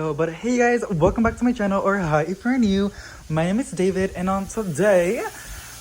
But hey guys, welcome back to my channel, or hi if you're new. My name is David, and on today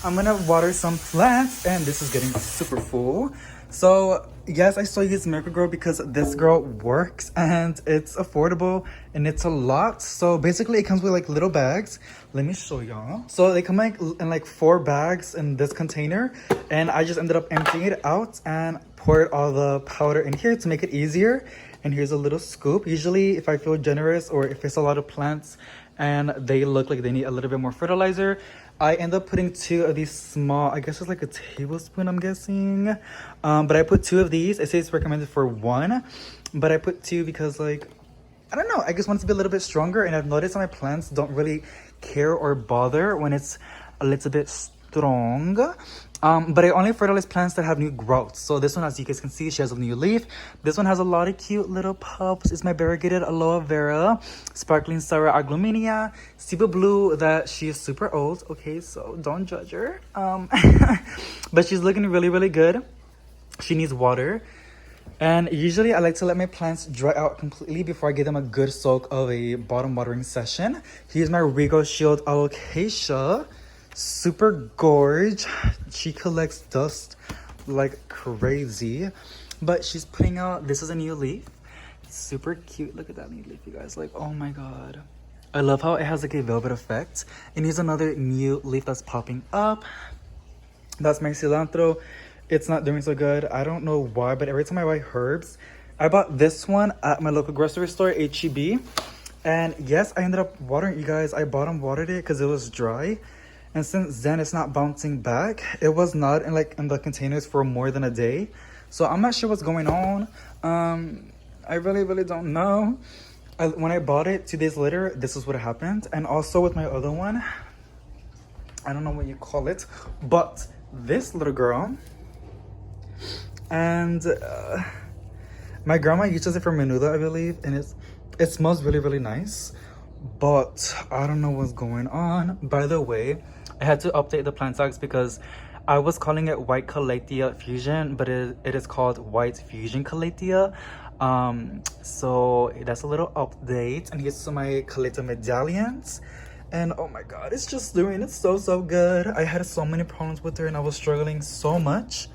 I'm gonna water some plants, and this is getting super full. So yes, I still use Miracle Grow because this girl works and it's affordable and it's a lot. So basically it comes with like little bags. Let me show y'all. So they come like in like 4 bags in this container, and I just ended up emptying it out and poured all the powder in here to make it easier. And here's a little scoop. Usually if I feel generous or if it's a lot of plants and they look like they need a little bit more fertilizer, I end up putting 2 of these small, I guess it's like a tablespoon, I'm guessing. But I put 2 of these. It says it's recommended for 1, but I put 2 because like, I don't know, I just want it to be a little bit stronger. And I've noticed that my plants don't really care or bother when it's a little bit strong. But I only fertilize plants that have new growth. So this one, as you guys can see, she has a new leaf. This one has a lot of cute little pups. It's my variegated aloe vera, sparkling Sarah agluminia, Cebu blue, that she is super old. Okay, so don't judge her. But she's looking really, really good. She needs water. And usually I like to let my plants dry out completely before I give them a good soak of a bottom watering session. Here's my Regal Shield Alocasia. Super gorge. She collects dust like crazy, but she's putting out, this is a new leaf. It's super cute. Look at that new leaf, you guys. Like, oh my god, I love how it has like a velvet effect. And here's another new leaf that's popping up. That's my cilantro. It's not doing so good. I don't know why, but every time I buy herbs, I bought this one at my local grocery store, HEB, and yes, I ended up watering it, you guys. I bottom watered it because it was dry. And since then, it's not bouncing back. It was not in the containers for more than a day. So I'm not sure what's going on. I really don't know. When I bought it 2 days later, this is what happened. And also with my other one, I don't know what you call it, but this little girl, and my grandma uses it for menudo, I believe, and it smells really nice. But I don't know what's going on. By the way, I had to update the plant tags because I was calling it White Calathea Fusion, but it is called White Fusion Calathea. So that's a little update. And here's some of my Calathea medallions. And oh my god, it's just doing it so good. I had so many problems with her and I was struggling so much.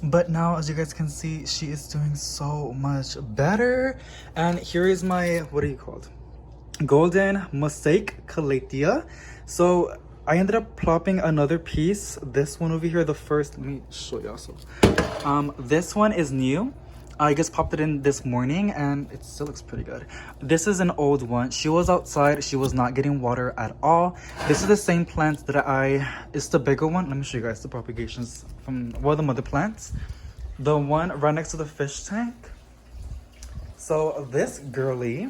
But now, as you guys can see, she is doing so much better. And here is my, what are you called? Golden Mosaic Calathea. So I ended up plopping another piece. This one over here, the first, let me show you also. This one is new. I just popped it in this morning and it still looks pretty good. This is an old one. She was outside. She was not getting water at all. This is the same plant that it's the bigger one. Let me show you guys the propagations from one of the mother plants. The one right next to the fish tank. So this girly,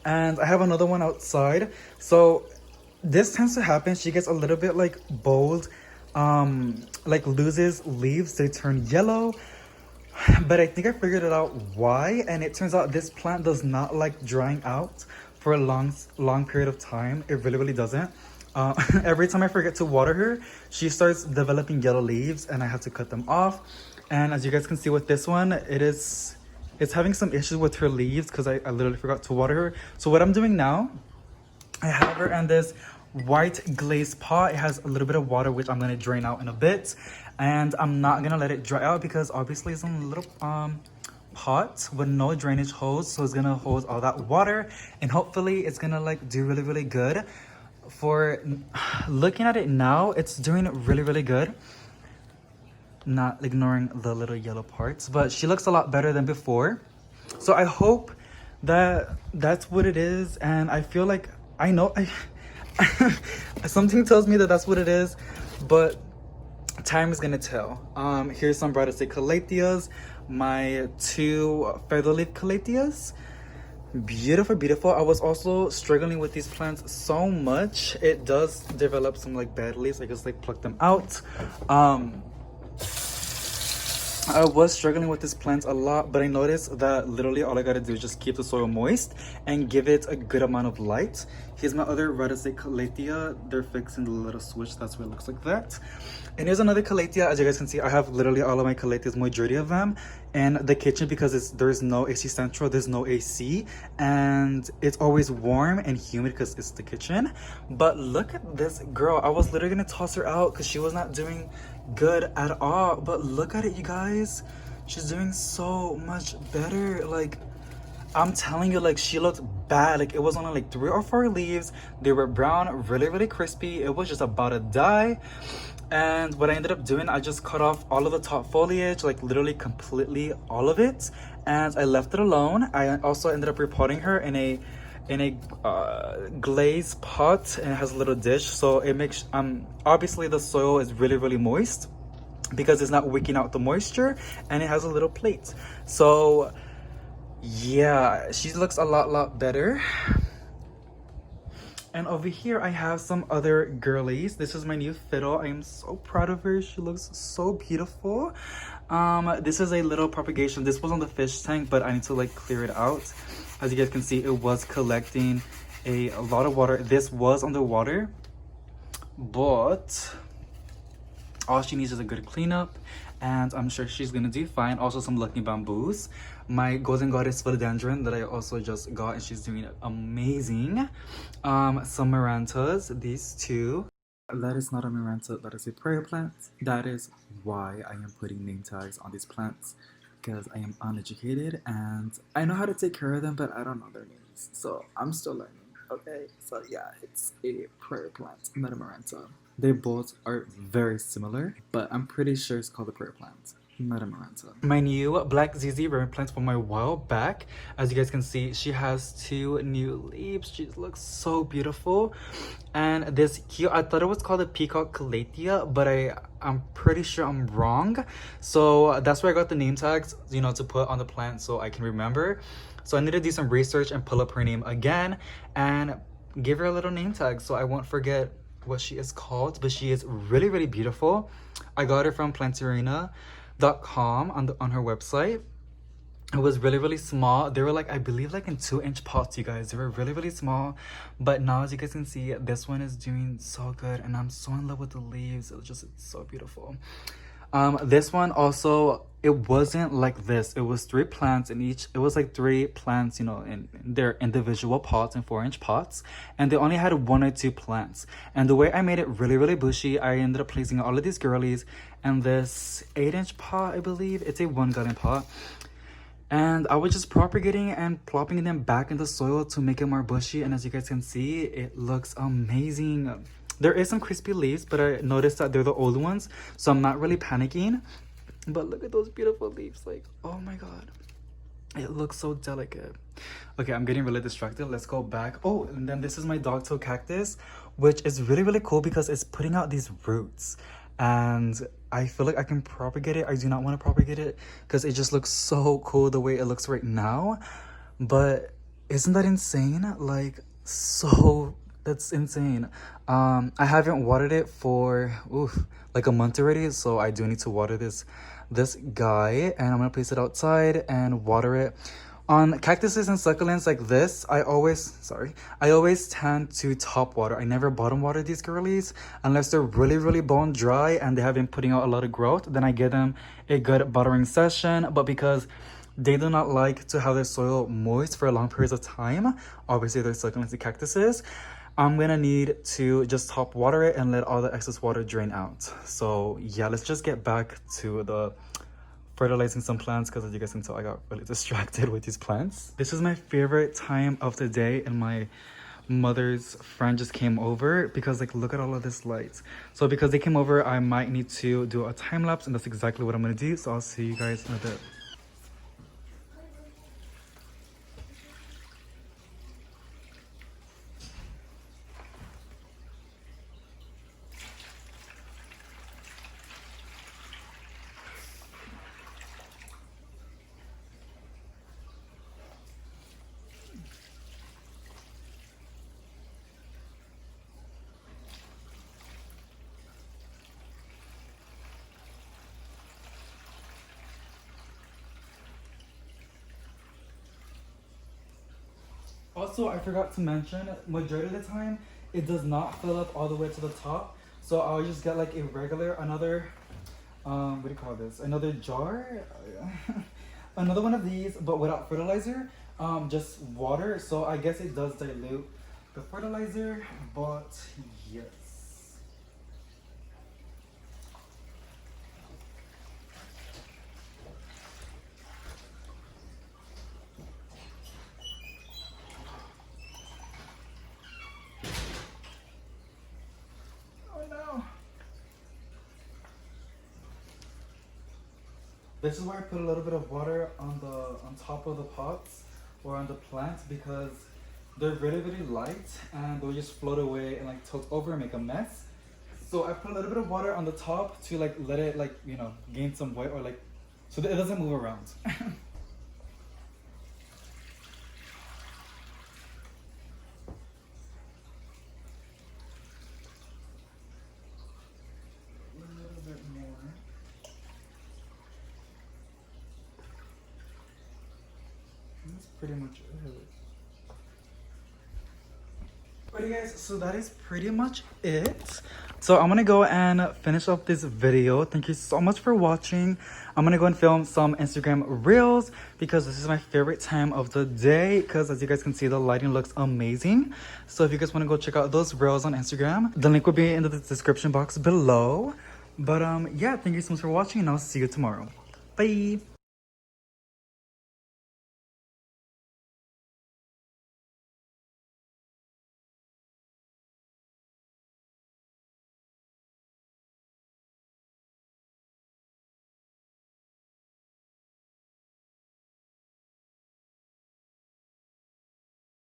and I have another one outside. So this tends to happen. She gets a little bit like bold, like loses leaves, they turn yellow. But I think I figured it out why, and it turns out this plant does not like drying out for a long period of time. It really doesn't. Every time I forget to water her, she starts developing yellow leaves and I have to cut them off. And as you guys can see with this one, it's having some issues with her leaves because I literally forgot to water her. So what I'm doing now, I have her in this white glazed pot. It has a little bit of water, which I'm going to drain out in a bit. And I'm not going to let it dry out because obviously it's in a little pot with no drainage hose. So it's going to hold all that water. And hopefully it's going to like do really good. For looking at it now, it's doing really good. Not ignoring the little yellow parts, but she looks a lot better than before. So I hope that that's what it is. And I feel like I know something tells me that that's what it is, but time is gonna tell. Here's some Brasil Calatheas, my 2 feather leaf Calatheas. Beautiful. I was also struggling with these plants so much. It does develop some like bad leaves. I just like pluck them out. I was struggling with this plant a lot, but I noticed that literally all I gotta do is just keep the soil moist and give it a good amount of light. Here's my other Radicate Calathea. They're fixing the little switch, that's why it looks like that. And here's another Calathea. As you guys can see, I have literally all of my Calatheas, majority of them in the kitchen because there's no AC central, there's no AC, and it's always warm and humid because it's the kitchen. But look at this girl. I was literally gonna toss her out because she was not doing good at all. But look at it, you guys. She's doing so much better. Like, I'm telling you, like, she looked bad. Like, it was only like 3 or 4 leaves. They were brown, really, really crispy. It was just about to die. And what I ended up doing, I just cut off all of the top foliage, like literally completely all of it, and I left it alone. I also ended up repotting her in a glazed pot, and it has a little dish, so it makes obviously the soil is really, really moist because it's not wicking out the moisture, and it has a little plate. So yeah, she looks a lot better. And over here, I have some other girlies. This is my new fiddle. I am so proud of her. She looks so beautiful. This is a little propagation. This was on the fish tank, but I need to like clear it out. As you guys can see, it was collecting a lot of water. This was underwater, but all she needs is a good cleanup, and I'm sure she's gonna do fine. Also, some lucky bamboos. My golden goddess philodendron that I also just got, and she's doing amazing. Some marantas, these two. That is not a maranta, that is a prayer plant. That is why I am putting name tags on these plants, because I am uneducated and I know how to take care of them, but I don't know their names, so I'm still learning. Okay, so yeah, it's a prayer plant, not a maranta. They both are very similar, but I'm pretty sure it's called a prayer plant, not a maranta. My new black ZZ ribbon plant from a while back. As you guys can see, she has 2 new leaves. She looks so beautiful. And this cute, I thought it was called a peacock Calathea, but I'm pretty sure I'm wrong. So that's where I got the name tags, you know, to put on the plant so I can remember. So I need to do some research and pull up her name again and give her a little name tag so I won't forget what she is called. But she is really, really beautiful. I got her from plantarina.com on her website. It was really, really small. They were like, I believe like in 2-inch pots, you guys. They were really, really small. But now, as you guys can see, this one is doing so good, and I'm so in love with the leaves. It's so beautiful. This one also, it wasn't like this. It was 3 plants in each. It was like 3 plants, you know, in their individual pots, in 4-inch pots, and they only had 1 or 2 plants. And the way I made it really, really bushy, I ended up placing all of these girlies in this 8-inch pot, I believe. It's a 1-gallon pot. And I was just propagating and plopping them back in the soil to make it more bushy. And as you guys can see, it looks amazing. There is some crispy leaves, but I noticed that they're the old ones, so I'm not really panicking. But look at those beautiful leaves. Like, oh my god. It looks so delicate. Okay, I'm getting really distracted. Let's go back. Oh, and then this is my Doctoral Cactus, which is really, really cool because it's putting out these roots. And I feel like I can propagate it. I do not want to propagate it because it just looks so cool the way it looks right now. But isn't that insane? Like, so that's insane. I haven't watered it for like a month already, so I do need to water this guy, and I'm gonna place it outside and water it. On cactuses and succulents like this, I always tend to top water. I never bottom water these girlies unless they're really, really bone dry and they have been putting out a lot of growth. Then I give them a good buttering session. But because they do not like to have their soil moist for long periods of time, obviously they're succulents and cactuses, I'm gonna need to just top water it and let all the excess water drain out. So yeah, let's just get back to the fertilizing some plants, because as you guys can tell, I got really distracted with these plants. This is my favorite time of the day, and my mother's friend just came over because, like, look at all of this light. So because they came over, I might need to do a time lapse, and that's exactly what I'm gonna do. So I'll see you guys in a bit. Also, I forgot to mention, majority of the time, it does not fill up all the way to the top. So I'll just get like a regular, another, what do you call this? Another jar? another one of these, but without fertilizer, just water. So I guess it does dilute the fertilizer, but yes. This is why I put a little bit of water on top of the pots or on the plants, because they're really light and they'll just float away and like tilt over and make a mess. So I put a little bit of water on the top to like let it like, you know, gain some weight, or like so that it doesn't move around. That's pretty much it. Alrighty guys, so that is pretty much it. So I'm gonna go and finish up this video. Thank you so much for watching. I'm gonna go and film some Instagram reels because this is my favorite time of the day, because as you guys can see, the lighting looks amazing. So if you guys want to go check out those reels on Instagram, the link will be in the description box below. But yeah, thank you so much for watching, and I'll see you tomorrow. Bye.